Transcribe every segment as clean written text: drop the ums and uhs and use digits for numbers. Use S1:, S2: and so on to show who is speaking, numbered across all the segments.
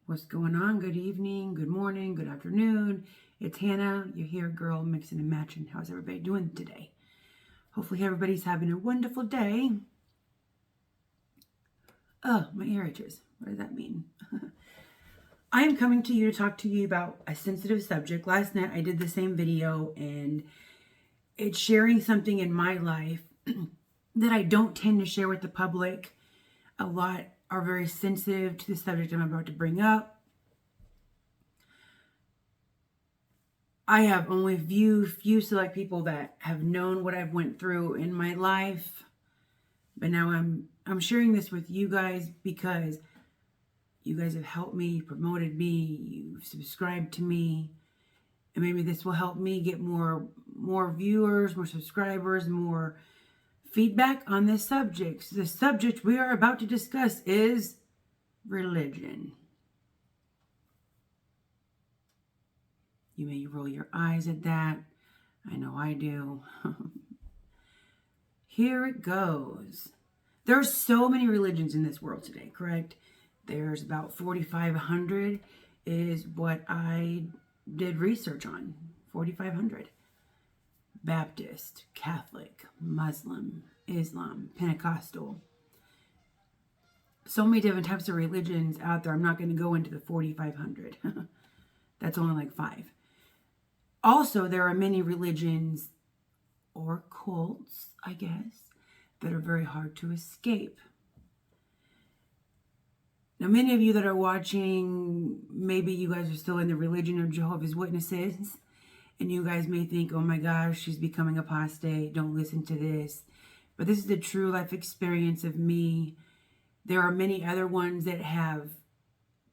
S1: What's going on? Good evening, good morning, good afternoon. It's Hannah, your hair girl, mixing and matching. How's everybody doing today? Hopefully everybody's having a wonderful day. Oh, my ear itches. What does that mean? I am coming to you to talk to you about a sensitive subject. Last night I did the same video and it's sharing something in my life that I don't tend to share with the public. A lot are very sensitive to the subject I'm about to bring up. I have only few select people that have known what I've went through in my life. But now I'm sharing this with you guys because you guys have helped me, promoted me, you've subscribed to me. And maybe this will help me get more viewers, more subscribers, more feedback on this subject. The subject we are about to discuss is religion. You may roll your eyes at that. I know I do. Here it goes. There are so many religions in this world today, correct? There's about 4,500 is what I did research on. 4,500. Baptist, Catholic, Muslim, Islam, Pentecostal. So many different types of religions out there. I'm not going to go into the 4,500. That's only like 5. Also, there are many religions or cults, I guess, that are very hard to escape. Now, many of you that are watching, maybe you guys are still in the religion of Jehovah's Witnesses, and you guys may think, oh my gosh, she's becoming apostate, don't listen to this. But this is the true life experience of me. There are many other ones that have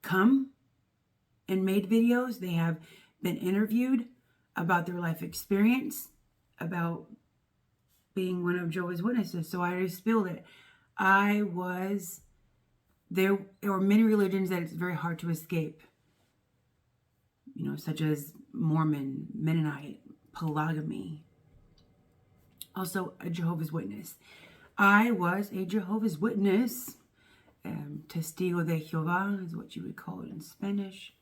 S1: come and made videos. They have been interviewed about their life experience, about being one of Jehovah's Witnesses. So I already spilled it. There are many religions that it's very hard to escape. You know, such as Mormon, Mennonite, polygamy. Also a Jehovah's Witness. I was a Jehovah's Witness. Testigo de Jehová is what you would call it in Spanish.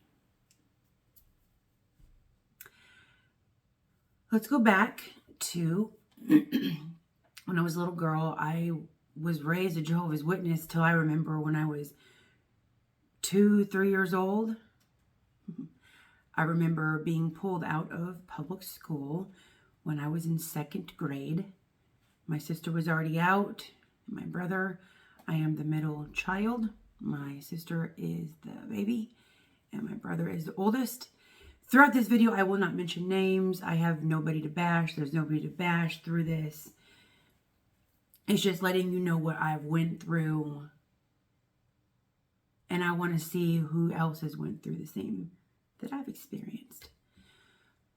S1: Let's go back to when I was a little girl. I was raised a Jehovah's Witness till I remember when I was 2-3 years old. I remember being pulled out of public school when I was in 2nd grade. My sister was already out. My brother, I am the middle child. My sister is the baby, and my brother is the oldest. Throughout this video, I will not mention names. I have nobody to bash. There's nobody to bash through this. It's just letting you know what I've went through. And I want to see who else has went through the same that I've experienced.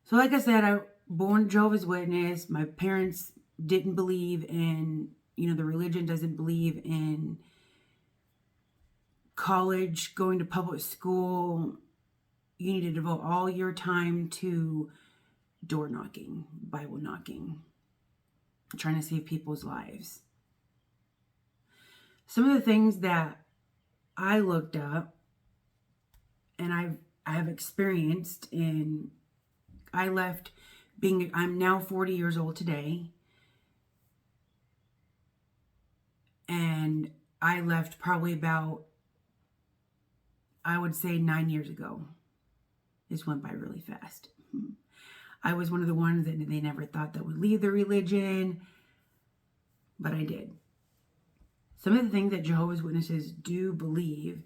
S1: So like I said, I was born Jehovah's Witness. My parents didn't believe in, the religion doesn't believe in college, going to public school. You need to devote all your time to door knocking, Bible knocking, trying to save people's lives. Some of the things that I looked up and I have experienced, and I'm now 40 years old today, and I left probably about, I would say 9 years ago. This went by really fast. I was one of the ones that they never thought that would leave the religion, but I did. Some of the things that Jehovah's Witnesses do believe,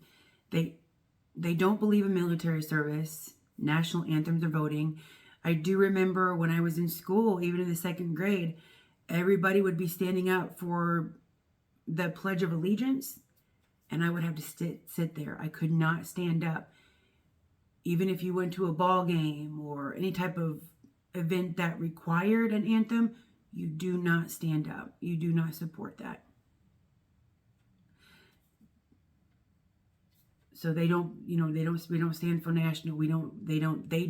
S1: they don't believe in military service, national anthems, or voting. I do remember when I was in school, even in the 2nd grade, everybody would be standing up for the Pledge of Allegiance, and I would have to sit there. I could not stand up. Even if you went to a ball game or any type of event that required an anthem, you do not stand up. You do not support that. So we don't stand for national, they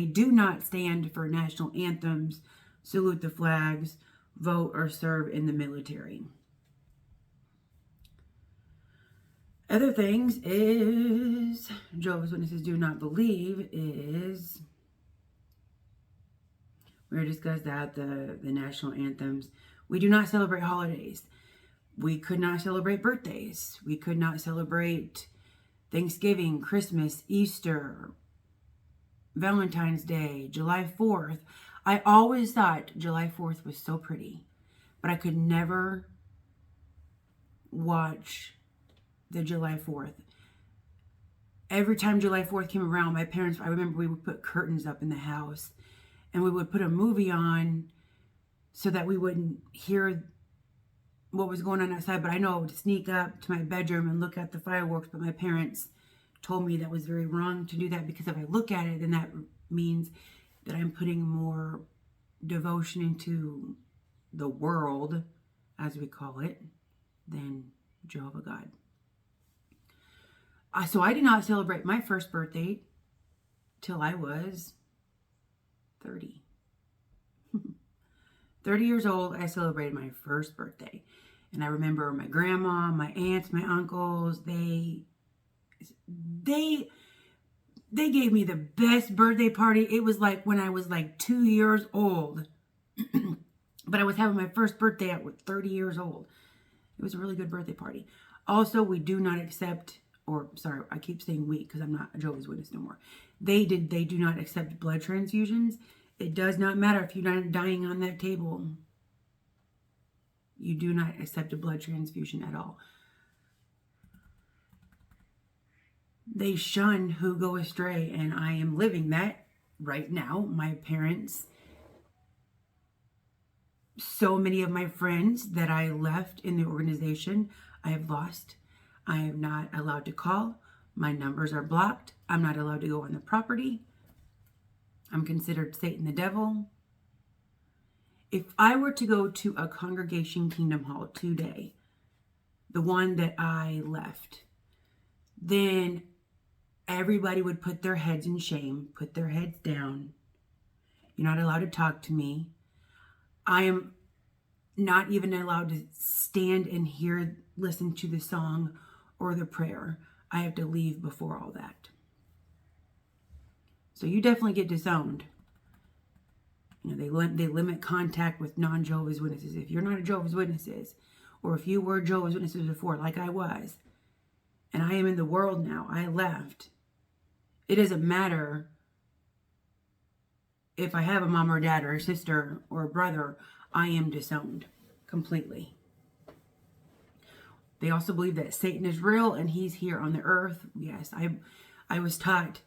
S1: do not stand for national anthems, salute the flags, vote, or serve in the military. Other things is Jehovah's Witnesses do not believe is, we already discussed that, the national anthems. We do not celebrate holidays. We could not celebrate birthdays. We could not celebrate Thanksgiving, Christmas, Easter, Valentine's Day, July 4th. I always thought July 4th was so pretty, but I could never watch the July 4th. Every time July 4th came around, my parents, I remember we would put curtains up in the house and we would put a movie on so that we wouldn't hear what was going on outside. But I know I would sneak up to my bedroom and look at the fireworks, but my parents told me that was very wrong to do that, because if I look at it, then that means that I'm putting more devotion into the world, as we call it, than Jehovah God. So I did not celebrate my first birthday till I was 30. 30 years old, I celebrated my first birthday. And I remember my grandma, my aunts, my uncles, they gave me the best birthday party. It was like when I was like 2 years old. But I was having my first birthday at 30 years old. It was a really good birthday party. Also, we do not accept, or sorry, I keep saying we because I'm not a Jehovah's Witness no more. They do not accept blood transfusions. It does not matter if you're not dying on that table. You do not accept a blood transfusion at all. They shun who go astray, and I am living that right now. My parents, so many of my friends that I left in the organization, I have lost. I am not allowed to call. My numbers are blocked. I'm not allowed to go on the property. I'm considered Satan the devil. If I were to go to a Congregation Kingdom Hall today, the one that I left, then everybody would put their heads in shame, put their heads down. You're not allowed to talk to me. I am not even allowed to stand and listen to the song or the prayer. I have to leave before all that. So you definitely get disowned. You know, they limit contact with non-Jehovah's Witnesses. If you're not a Jehovah's Witnesses, or if you were Jehovah's Witnesses before, like I was, and I am in the world now, I left. It doesn't matter if I have a mom or a dad or a sister or a brother, I am disowned completely. They also believe that Satan is real and he's here on the earth. Yes, I was taught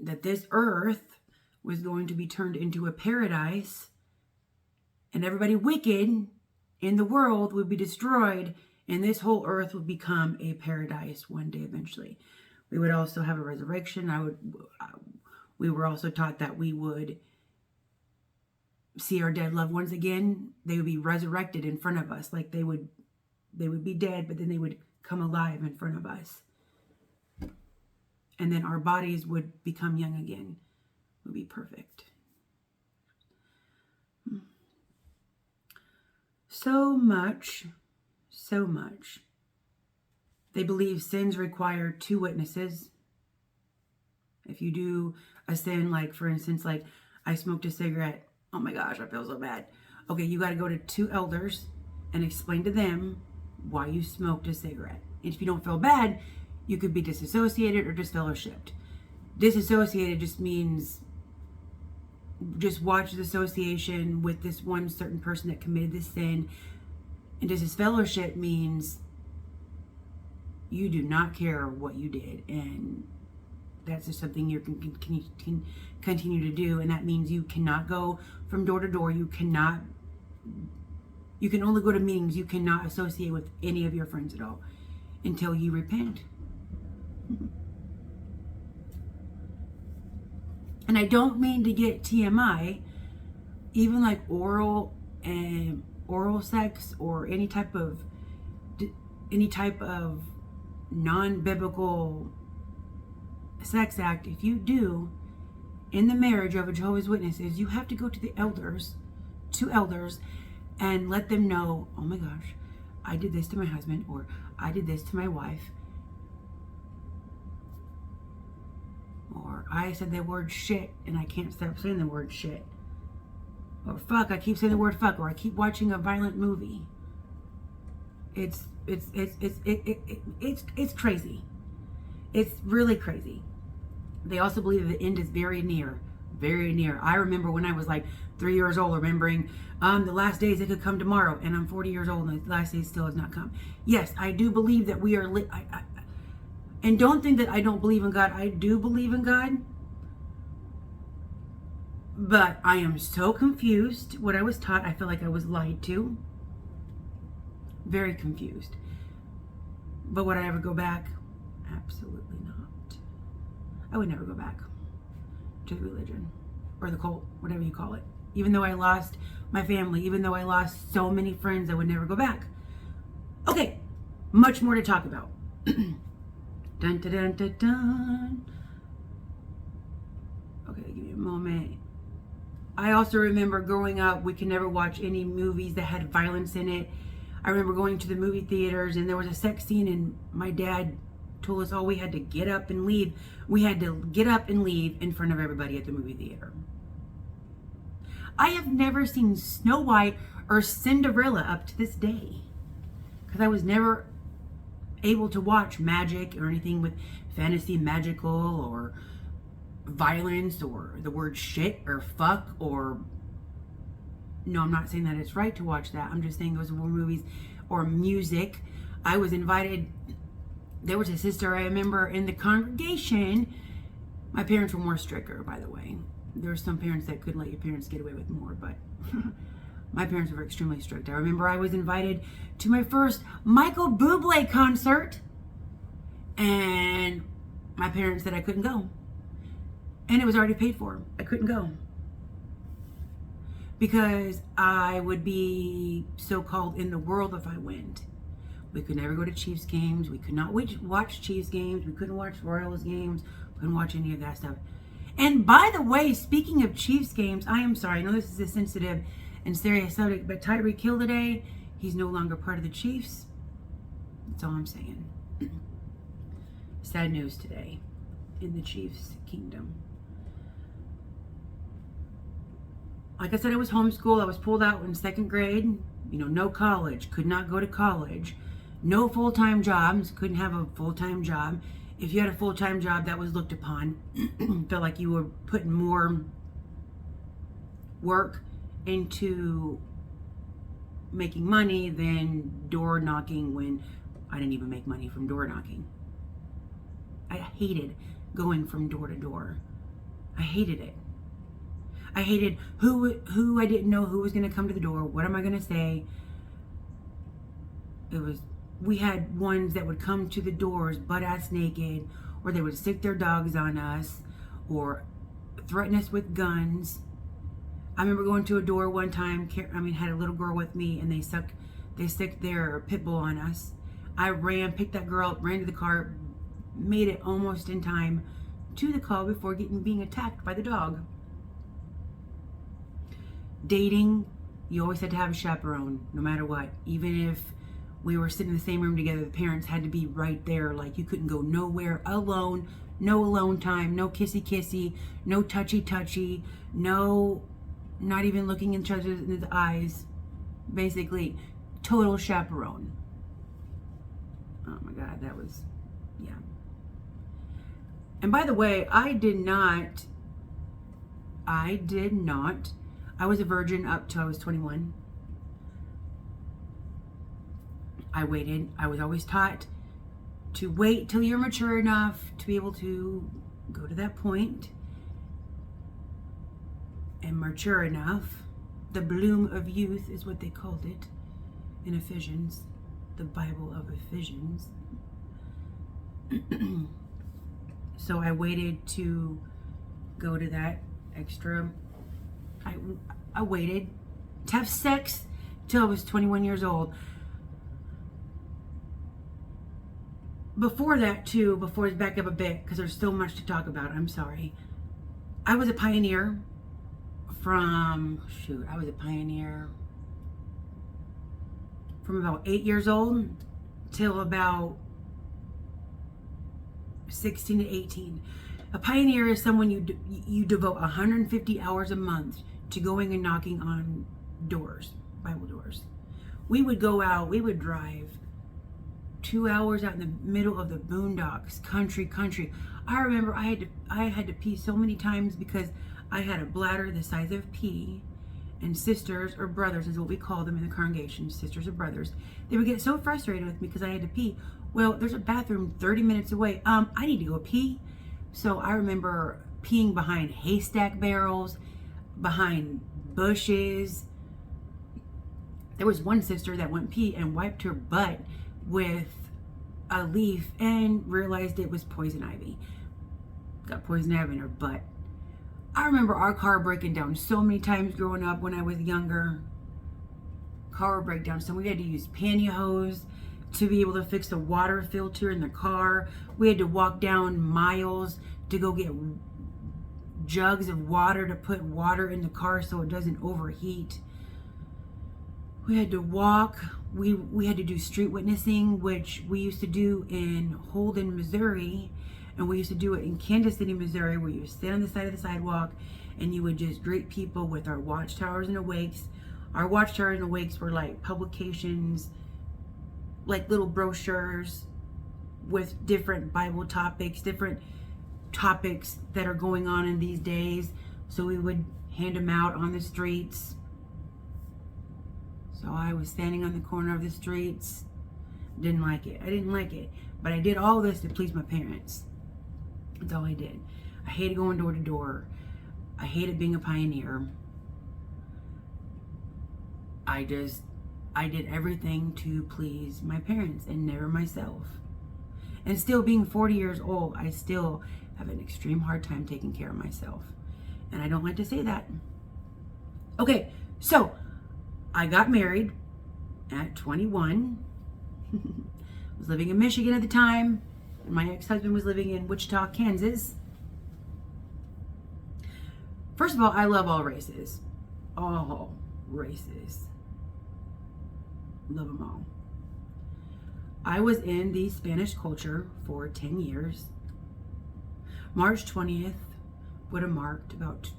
S1: that this earth was going to be turned into a paradise and everybody wicked in the world would be destroyed and this whole earth would become a paradise one day eventually. We would also have a resurrection. We were also taught that we would see our dead loved ones again. They would be resurrected in front of us. Like they would be dead, but then they would come alive in front of us. And then our bodies would become young again. It would be perfect. So much. They believe sins require 2 witnesses. If you do a sin, like for instance, like I smoked a cigarette. Oh my gosh, I feel so bad. Okay, you got to go to 2 elders and explain to them why you smoked a cigarette. And if you don't feel bad, you could be disassociated or disfellowshipped. Disassociated just means just watch the association with this one certain person that committed this sin. And disfellowship means you do not care what you did. And that's just something you can continue to do. And that means you cannot go from door to door. You can only go to meetings. You cannot associate with any of your friends at all until you repent. And I don't mean to get TMI, even like oral sex or any type of non-biblical sex act. If you do in the marriage of a Jehovah's Witnesses, you have to go to the elders, 2 elders, and let them know, oh my gosh, I did this to my husband, or I did this to my wife, or I said the word shit and I can't stop saying the word shit, or fuck, I keep saying the word fuck, or I keep watching a violent movie. It's crazy. It's really crazy. They also believe that the end is very near. Very near. I remember when I was like 3 years old, remembering the last days, it could come tomorrow, and I'm 40 years old and the last days still has not come. Yes, I do believe that we are and don't think that I don't believe in God. I do believe in God, but I am so confused what I was taught. I feel like I was lied to. Very confused. But would I ever go back? Absolutely not. I would never go back to the religion or the cult, whatever you call it. Even though I lost my family, even though I lost so many friends, I would never go back. Okay, much more to talk about. Dun, dun, dun, dun, dun. Okay, give me a moment. I also remember growing up, we could never watch any movies that had violence in it. I remember going to the movie theaters and there was a sex scene and my dad told us all we had to get up and leave. We had to get up and leave in front of everybody at the movie theater. I have never seen Snow White or Cinderella up to this day because I was never able to watch magic or anything with fantasy, magical, or violence, or the word shit or fuck, or no, I'm not saying that it's right to watch that. I'm just saying those were movies or music. I was invited. There was a sister I remember in the congregation. My parents were more stricter, by the way. There were some parents that could let your parents get away with more, but my parents were extremely strict. I remember I was invited to my first Michael Bublé concert, and my parents said I couldn't go. And it was already paid for. I couldn't go because I would be so-called in the world if I went. We could never go to Chiefs games. We could not watch Chiefs games. We couldn't watch Royals games. We couldn't watch any of that stuff. And by the way, speaking of Chiefs games, I am sorry. I know this is a sensitive and serious subject, but Tyreek Hill today, he's no longer part of the Chiefs. That's all I'm saying. Sad news today in the Chiefs kingdom. Like I said, I was homeschooled. I was pulled out in second grade. You know, no college. Could not go to college. No full-time jobs. Couldn't have a full-time job. If you had a full-time job, that was looked upon. Felt like you were putting more work into making money than door knocking, when I didn't even make money from door knocking. I hated going from door to door. I hated it. I hated who I didn't know who was going to come to the door. What am I going to say? We had ones that would come to the doors butt-ass naked, or they would stick their dogs on us, or threaten us with guns. I remember going to a door one time, had a little girl with me, and they stick their pit bull on us. I ran, picked that girl up, ran to the car, made it almost in time to the call before being attacked by the dog. Dating, you always had to have a chaperone, no matter what. Even if we were sitting in the same room together, the parents had to be right there. Like, you couldn't go nowhere alone. No alone time. No kissy-kissy. No touchy-touchy. No, not even looking each other in the eyes. Basically, total chaperone. Oh my God, that was, yeah. And by the way, I was a virgin up till I was 21. I waited. I was always taught to wait till you're mature enough to be able to go to that point. And mature enough, the bloom of youth is what they called it in Ephesians, the Bible of Ephesians. So I waited to go to that extra. I waited to have sex till I was 21 years old. Before that too, before I back up a bit, because there's so much to talk about, I'm sorry. I was a pioneer I was a pioneer from about 8 years old till about 16 to 18. A pioneer is someone you devote 150 hours a month to going and knocking on doors, Bible doors. We would go out, we would drive 2 hours out in the middle of the boondocks, country. I remember I had to pee so many times because I had a bladder the size of pea, and sisters or brothers is what we call them in the congregation, sisters or brothers. They would get so frustrated with me because I had to pee. Well, there's a bathroom 30 minutes away. I need to go pee. So I remember peeing behind haystack barrels, behind bushes. There was one sister that went pee and wiped her butt with a leaf and realized it was poison ivy. Got poison ivy in her butt. I remember our car breaking down so many times growing up when I was younger. Car would break down, so we had to use pantyhose to be able to fix the water filter in the car. We had to walk down miles to go get jugs of water to put water in the car so it doesn't overheat. We had to walk. We had to do street witnessing, which we used to do in Holden, Missouri, and we used to do it in Kansas City, Missouri, where you would stand on the side of the sidewalk and you would just greet people with our watchtowers and awakes. Our watchtowers and awakes were like publications, like little brochures with different Bible topics, different topics that are going on in these days. So we would hand them out on the streets. So I was standing on the corner of the streets. Didn't like it. I didn't like it. But I did all this to please my parents. That's all I did. I hated going door to door. I hated being a pioneer. I did everything to please my parents and never myself. And still being 40 years old, I still have an extreme hard time taking care of myself. And I don't like to say that. Okay, so I got married at 21. I was living in Michigan at the time, and my ex-husband was living in Wichita, Kansas. First of all, I love all races. All races. Love them all. I was in the Spanish culture for 10 years. March 20th would have marked about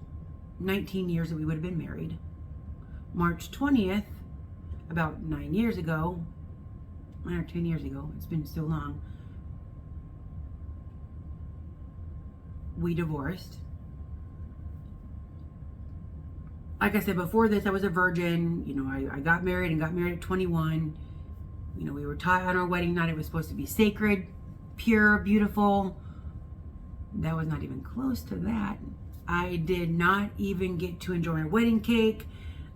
S1: 19 years that we would have been married. March 20th, about 9 years ago, 9 or 10 years ago, it's been so long, we divorced. Like I said, before this, I was a virgin. You know, I got married at 21. You know, we were taught on our wedding night it was supposed to be sacred, pure, beautiful. That was not even close to that. I did not even get to enjoy my wedding cake.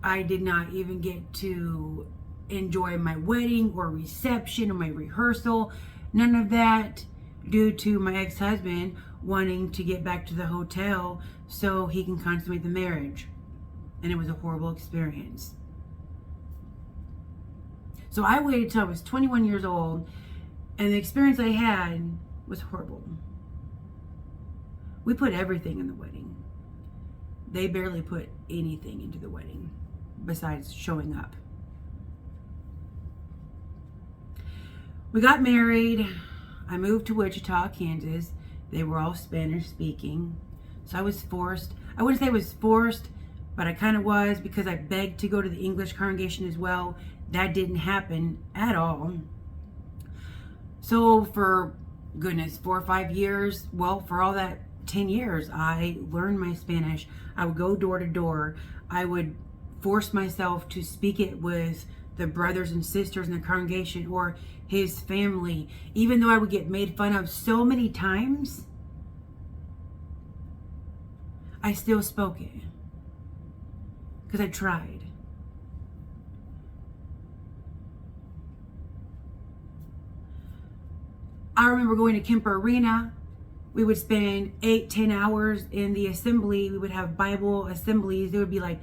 S1: I did not even get to enjoy my wedding or reception or my rehearsal. None of that, due to my ex-husband wanting to get back to the hotel so he can consummate the marriage. And it was a horrible experience. So I waited till I was 21 years old, and the experience I had was horrible. We put everything in the wedding. They barely put anything into the wedding besides showing up. We got married. I moved to Wichita, Kansas. They were all Spanish speaking. So I was forced. I wouldn't say I was forced, but I kind of was, because I begged to go to the English congregation as well. That didn't happen at all. So for goodness, 4 or 5 years, well, for all that 10 years, I learned my Spanish. I would go door to door. I would force myself to speak it with the brothers and sisters in the congregation or his family, even though I would get made fun of so many times. I still spoke it because I tried. I remember going to Kemper Arena. We would spend 8-10 hours in the assembly. We would have Bible assemblies. There would be like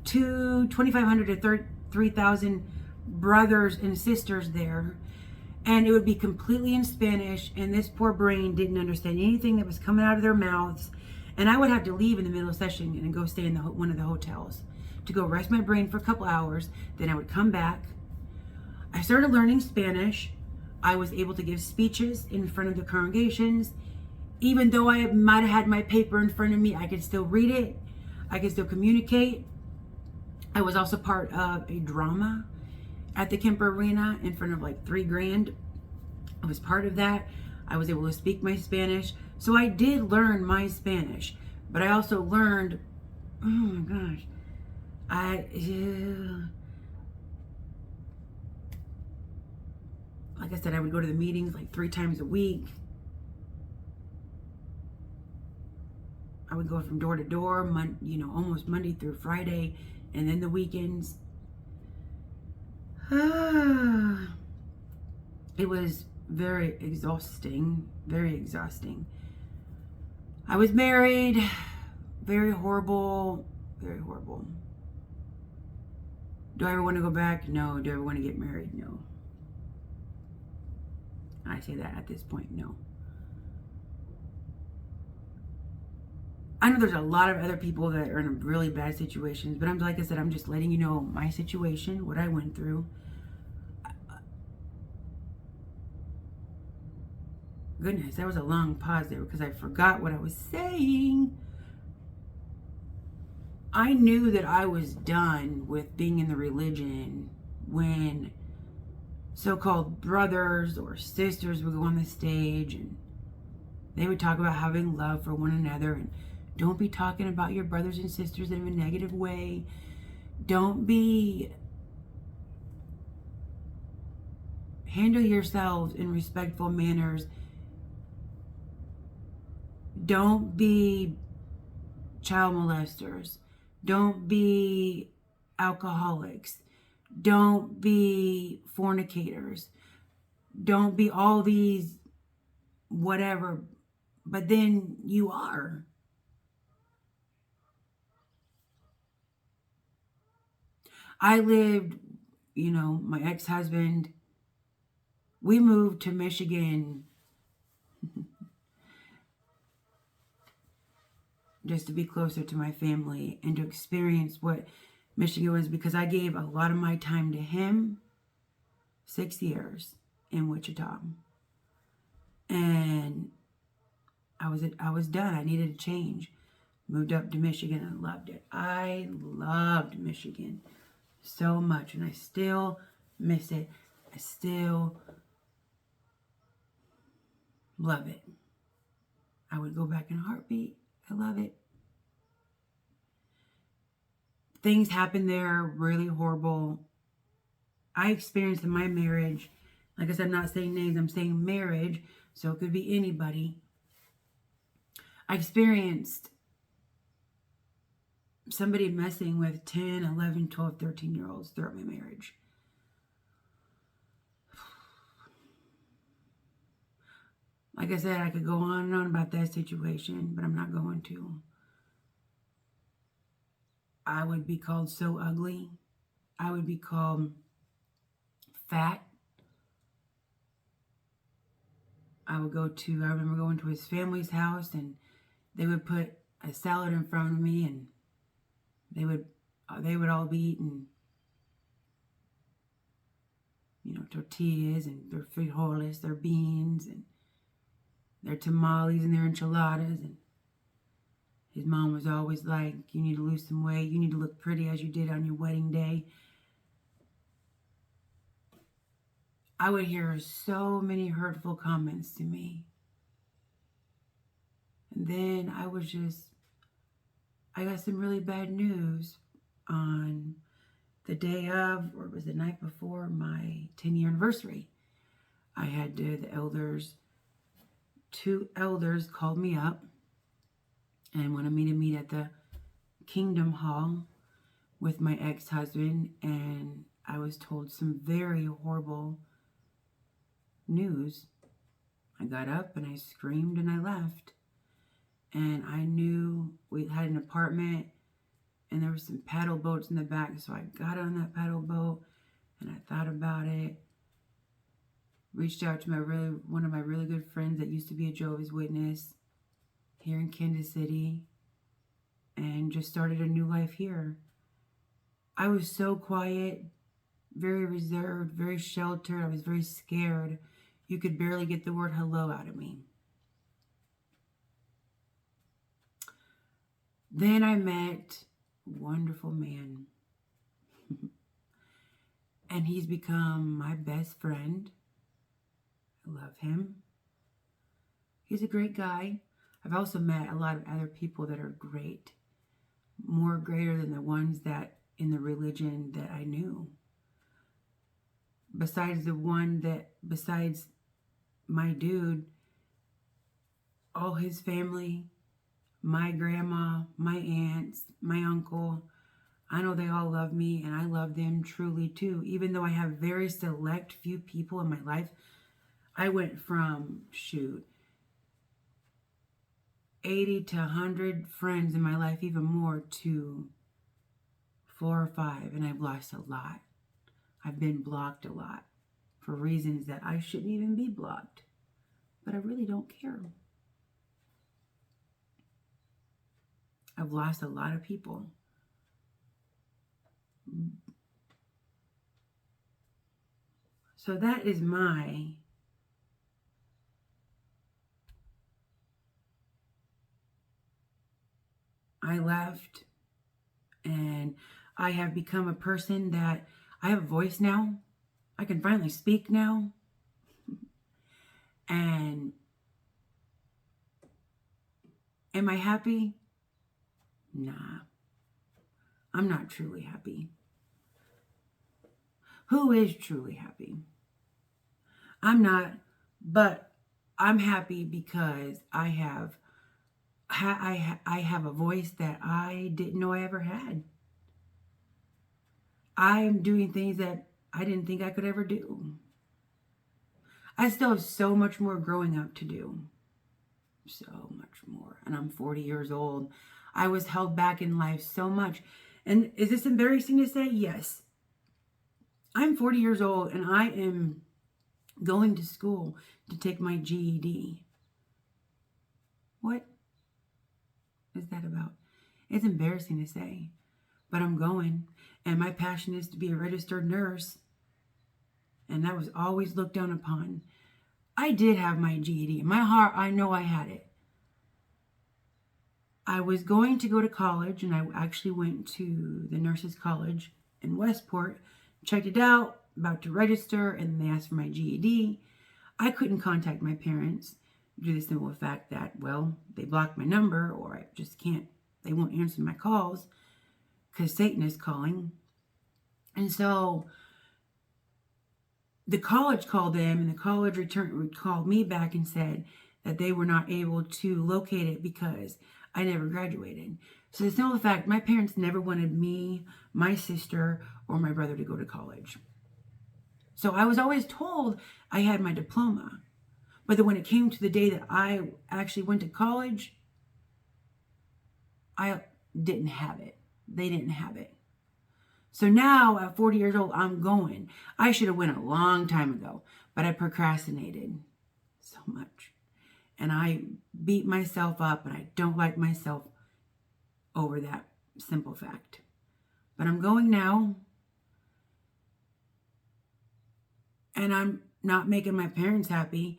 S1: 2,500 to 3,000 brothers and sisters there. And it would be completely in Spanish. And this poor brain didn't understand anything that was coming out of their mouths. And I would have to leave in the middle of session and go stay in one of the hotels to go rest my brain for a couple hours. Then I would come back. I started learning Spanish. I was able to give speeches in front of the congregations. Even though I might have had my paper in front of me, I could still read it. I could still communicate. I was also part of a drama at the Kemper Arena in front of like 3 grand. I was part of that. I was able to speak my Spanish. So I did learn my Spanish, but I also learned, oh my gosh, like I said, I would go to the meetings like 3 times a week. I would go from door to door, almost Monday through Friday, and then the weekends. It was very exhausting, very exhausting. I was married, very horrible, very horrible. Do I ever want to go back? No. Do I ever want to get married? No. I say that at this point, no. I know there's a lot of other people that are in really bad situations, but like I said, I'm just letting you know my situation, what I went through. Goodness, that was a long pause there because I forgot what I was saying. I knew that I was done with being in the religion when so-called brothers or sisters would go on the stage and they would talk about having love for one another, and don't be talking about your brothers and sisters in a negative way. Don't be... Handle yourselves in respectful manners. Don't be child molesters. Don't be alcoholics. Don't be fornicators. Don't be all these whatever, but then you are. I lived, my ex-husband, we moved to Michigan just to be closer to my family and to experience what Michigan was, because I gave a lot of my time to him. 6 years in Wichita. And I was done. I needed a change. Moved up to Michigan and loved it. I loved Michigan so much, and I still miss it. I still love it. I would go back in a heartbeat. I love it. Things happened there, really horrible. I experienced in my marriage, like I said, I'm not saying names, I'm saying marriage, so it could be anybody. I experienced somebody messing with 10, 11, 12, 13-year-olds throughout my marriage. Like I said, I could go on and on about that situation, but I'm not going to. I would be called so ugly. I would be called fat. I remember going to his family's house, and they would put a salad in front of me, and they would all be eating, tortillas and their frijoles, their beans, and their tamales and their enchiladas. And his mom was always like, you need to lose some weight. You need to look pretty as you did on your wedding day. I would hear so many hurtful comments to me. And then I got some really bad news on the day of, or it was the night before, my 10-year anniversary. I had the elders, 2 elders called me up and wanted me to meet at the Kingdom Hall with my ex-husband, and I was told some very horrible news. I got up and I screamed and I left. And I knew we had an apartment and there were some paddle boats in the back, so I got on that paddle boat and I thought about it. Reached out to one of my really good friends that used to be a Jehovah's Witness here in Kansas City, and just started a new life here. I was so quiet very reserved, very sheltered. I was very scared. You could barely get the word hello out of me. Then I met a wonderful man. And he's become my best friend. I love him. He's a great guy. I've also met a lot of other people that are great. More greater than the ones that in the religion that I knew. Besides my dude, all his family, my grandma, my aunts, my uncle, I know they all love me and I love them truly too. Even though I have very select few people in my life, I went from, 80 to 100 friends in my life, even more, to 4 or 5, and I've lost a lot. I've been blocked a lot for reasons that I shouldn't even be blocked, but I really don't care. I've lost a lot of people. So that is I left, and I have become a person that I have a voice now. I can finally speak now. And am I happy? Nah. I'm not truly happy. Who is truly happy? I'm not, but I'm happy because I have a voice that I didn't know I ever had. I'm doing things that I didn't think I could ever do. I still have so much more growing up to do. So much more. And I'm 40 years old. I was held back in life so much. And is this embarrassing to say? Yes. I'm 40 years old and I am going to school to take my GED. What is that about? It's embarrassing to say, but I'm going. And my passion is to be a registered nurse. And that was always looked down upon. I did have my GED. In my heart, I know I had it. I was going to go to college, and I actually went to the nurses' college in Westport, checked it out, about to register, and they asked for my GED. I couldn't contact my parents due to the simple fact that, well, they blocked my number, or I just can't, they won't answer my calls because Satan is calling. And so the college called them, and the college called me back and said that they were not able to locate it because I never graduated. So the simple fact, my parents never wanted me, my sister, or my brother to go to college. So I was always told I had my diploma. But then when it came to the day that I actually went to college, I didn't have it. They didn't have it. So now at 40 years old, I'm going. I should have went a long time ago, but I procrastinated so much. And I beat myself up, and I don't like myself over that simple fact. But I'm going now. And I'm not making my parents happy.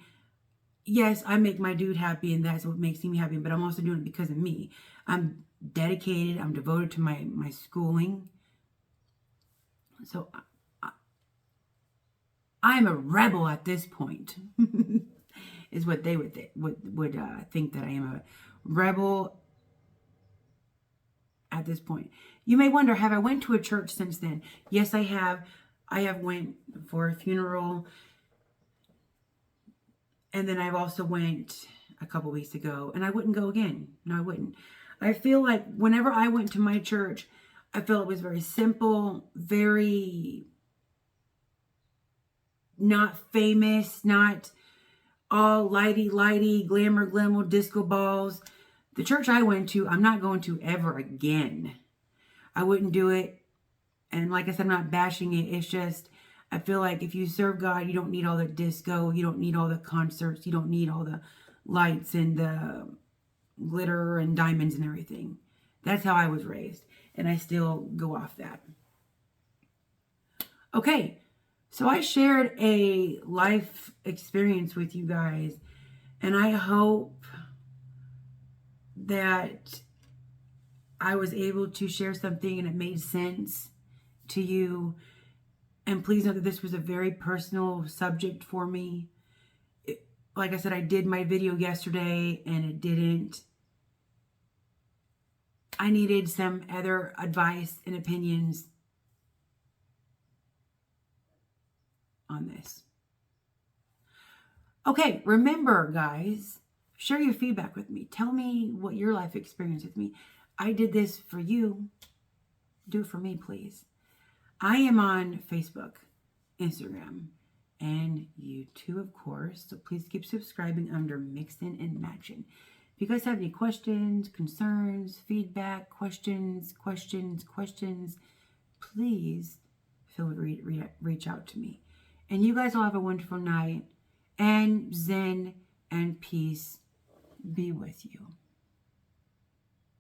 S1: Yes, I make my dude happy, and that's what makes me happy, but I'm also doing it because of me. I'm dedicated. I'm devoted to my schooling. So I'm a rebel at this point, is what they would think, that I am a rebel at this point. You may wonder, have I went to a church since then? Yes, I have. I have went for a funeral, and then I've also went a couple weeks ago, and I wouldn't go again. No, I wouldn't. I feel like whenever I went to my church, I felt it was very simple, very not famous, not all lighty, glamour, disco balls. The church I went to, I'm not going to ever again. I wouldn't do it. And like I said, I'm not bashing it. It's just, I feel like if you serve God, you don't need all the disco. You don't need all the concerts. You don't need all the lights and the glitter and diamonds and everything. That's how I was raised. And I still go off that. Okay, so I shared a life experience with you guys, and I hope that I was able to share something and it made sense to you. And please know that this was a very personal subject for me. Like I said, I did my video yesterday and it didn't. I needed some other advice and opinions on this. Okay, remember, guys, share your feedback with me. Tell me what your life experience with me. I did this for you. Do it for me, please. I am on Facebook, Instagram, and YouTube, of course. So please keep subscribing under Mixin and Matchin. If you guys have any questions, concerns, feedback, questions, please feel free to reach out to me. And you guys all have a wonderful night. And Zen and peace be with you.